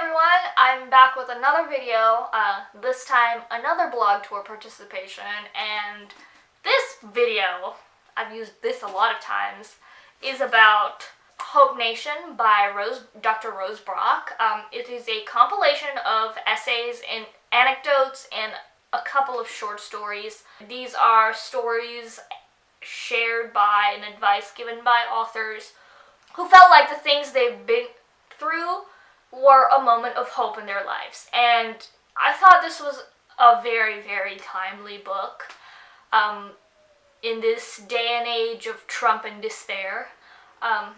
everyone, I'm back with another video, this time another blog tour participation, and this video, I've used this a lot of times, is about Hope Nation by Dr. Rose Brock. It is a compilation of essays and anecdotes and a couple of short stories. These are stories shared by and advice given by authors who felt like the things they've been through were a moment of hope in their lives. And I thought this was a very, very timely book in this day and age of Trump and despair.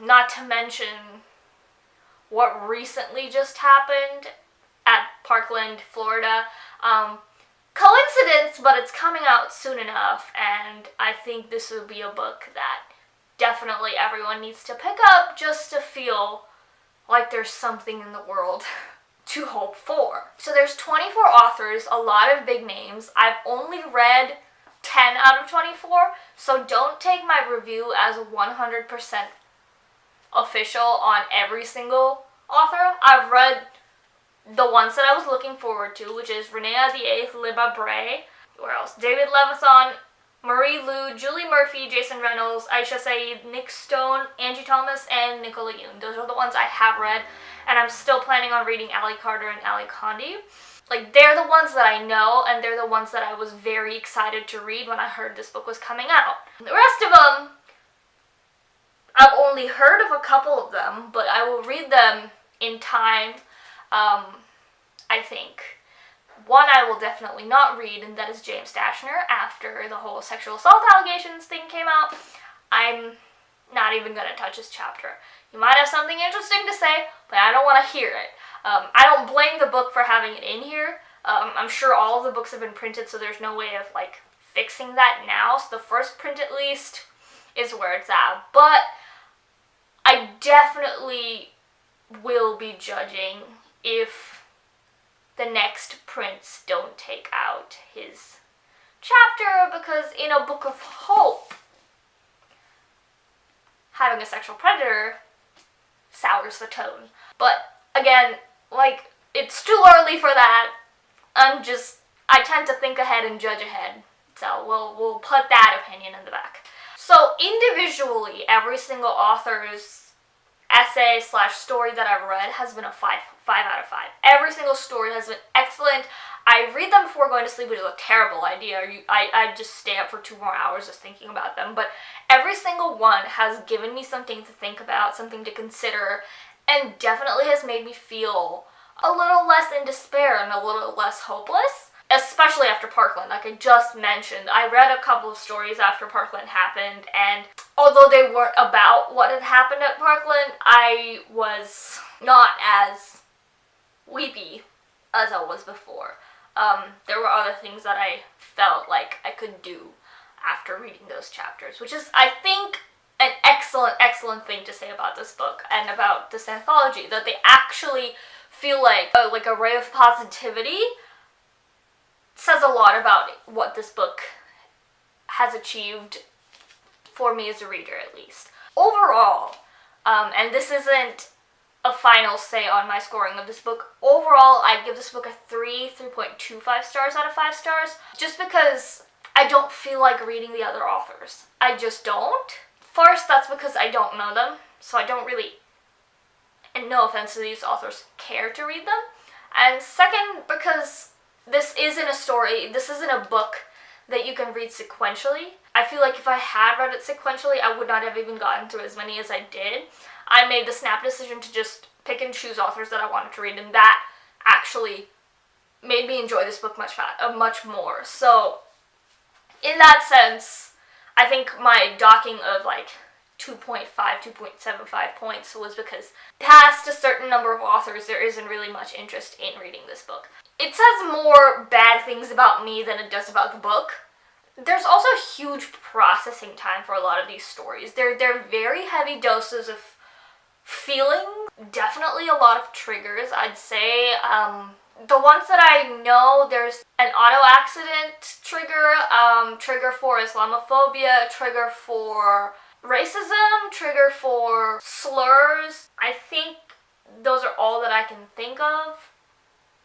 Not to mention what recently just happened at Parkland, Florida. Coincidence, but it's coming out soon enough, and I think this would be a book that definitely everyone needs to pick up just to feel like there's something in the world to hope for. So there's 24 authors, a lot of big names. I've only read 10 out of 24, so don't take my review as 100% official on every single author. I've read the ones that I was looking forward to, which is Renée Ahdieh, Libba Bray, where else? David Levithan, Marie Lu, Julie Murphy, Jason Reynolds, Aisha Saeed, Nick Stone, Angie Thomas, and Nicola Yoon. Those are the ones I have read, and I'm still planning on reading Ali Carter and Ali Condi. Like, they're the ones that I know, and they're the ones that I was very excited to read when I heard this book was coming out. The rest of them, I've only heard of a couple of them, but I will read them in time. I think one I will definitely not read, and that is James Dashner. After the whole sexual assault allegations thing came out, I'm not even going to touch his chapter. You might have something interesting to say, but I don't want to hear it. I don't blame the book for having it in here. I'm sure all of the books have been printed, so there's no way of, like, fixing that now. So the first print, at least, is where it's at. But I definitely will be judging if the next prints don't take out his chapter, because in a book of hope, having a sexual predator sours the tone. But again, like, it's too early for that. I tend to think ahead and judge ahead. So we'll put that opinion in the back. So individually, every single author's essay / story that I've read has been a 5 out of 5. Every single story has been excellent. I read them before going to sleep, which is a terrible idea. I just stay up for 2 more hours just thinking about them. But every single one has given me something to think about, something to consider, and definitely has made me feel a little less in despair and a little less hopeless. Especially after Parkland, like I just mentioned. I read a couple of stories after Parkland happened, and although they weren't about what had happened at Parkland, I was not as weepy as I was before. There were other things that I felt like I could do after reading those chapters, which is, I think, an excellent, excellent thing to say about this book and about this anthology, that they actually feel like a ray of positivity. Says a lot about what this book has achieved for me as a reader, at least. Overall, and this isn't a final say on my scoring of this book, overall I give this book a 3.25 stars out of 5 stars, just because I don't feel like reading the other authors. I just don't. First, that's because I don't know them, so I don't really, and no offense to these authors, care to read them. And second, because this isn't a story, this isn't a book that you can read sequentially. I feel like if I had read it sequentially, I would not have even gotten through as many as I did. I made the snap decision to just pick and choose authors that I wanted to read, and that actually made me enjoy this book much more. So, in that sense, I think my docking of like 2.5, 2.75 points was because past a certain number of authors, there isn't really much interest in reading this book. It says more bad things about me than it does about the book. There's also huge processing time for a lot of these stories. They're very heavy doses of feeling, definitely a lot of triggers, I'd say. The ones that I know, there's an auto accident trigger, trigger for Islamophobia, trigger for racism, trigger for slurs. I think those are all that I can think of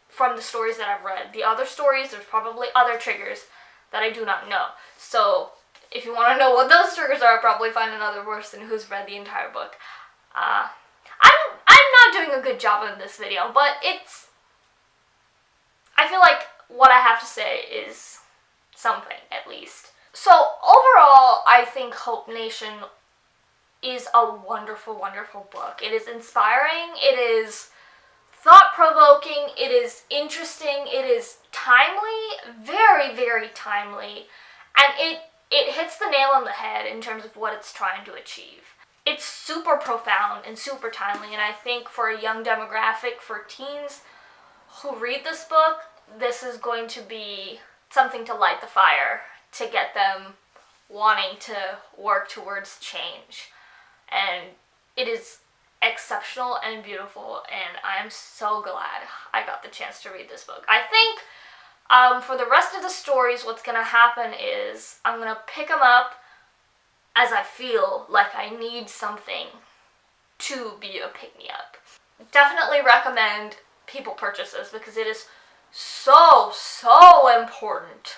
from the stories that I've read. The other stories, there's probably other triggers that I do not know. So if you want to know what those triggers are, probably find another person who's read the entire book. I'm not doing a good job in this video, but I feel like what I have to say is something, at least. So overall, I think Hope Nation is a wonderful, wonderful book. It is inspiring, it is thought-provoking, it is interesting, it is timely, very, very timely, and it hits the nail on the head in terms of what it's trying to achieve. It's super profound and super timely, and I think for a young demographic, for teens who read this book, this is going to be something to light the fire, to get them wanting to work towards change. And it is exceptional and beautiful, and I'm so glad I got the chance to read this book. I think for the rest of the stories, what's going to happen is I'm going to pick them up as I feel like I need something to be a pick-me-up. Definitely recommend people purchase this because it is so, so important.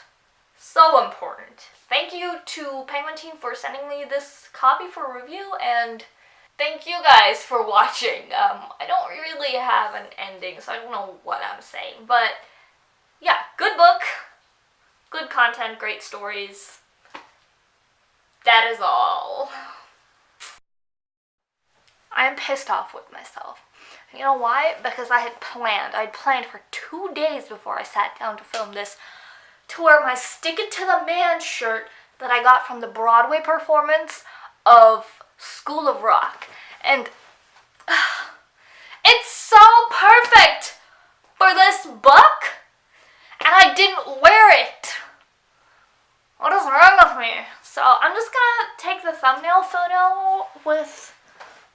So important. Thank you to Penguin Team for sending me this copy for review, and thank you guys for watching. I don't really have an ending, so I don't know what I'm saying, but yeah, good book, good content, great stories. That is all. I am pissed off with myself. You know why? Because I'd planned for 2 days before I sat down to film this to wear my Stick It to the Man shirt that I got from the Broadway performance of School of Rock. And it's so perfect for this book, and I didn't wear it. What is wrong with me? So I'm just gonna take the thumbnail photo with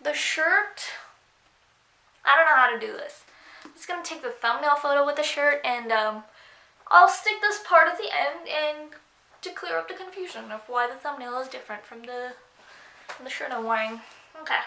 the shirt. I don't know how to do this. I'm just gonna take the thumbnail photo with the shirt, and I'll stick this part at the end and to clear up the confusion of why the thumbnail is different from the shirt I'm wearing. Okay.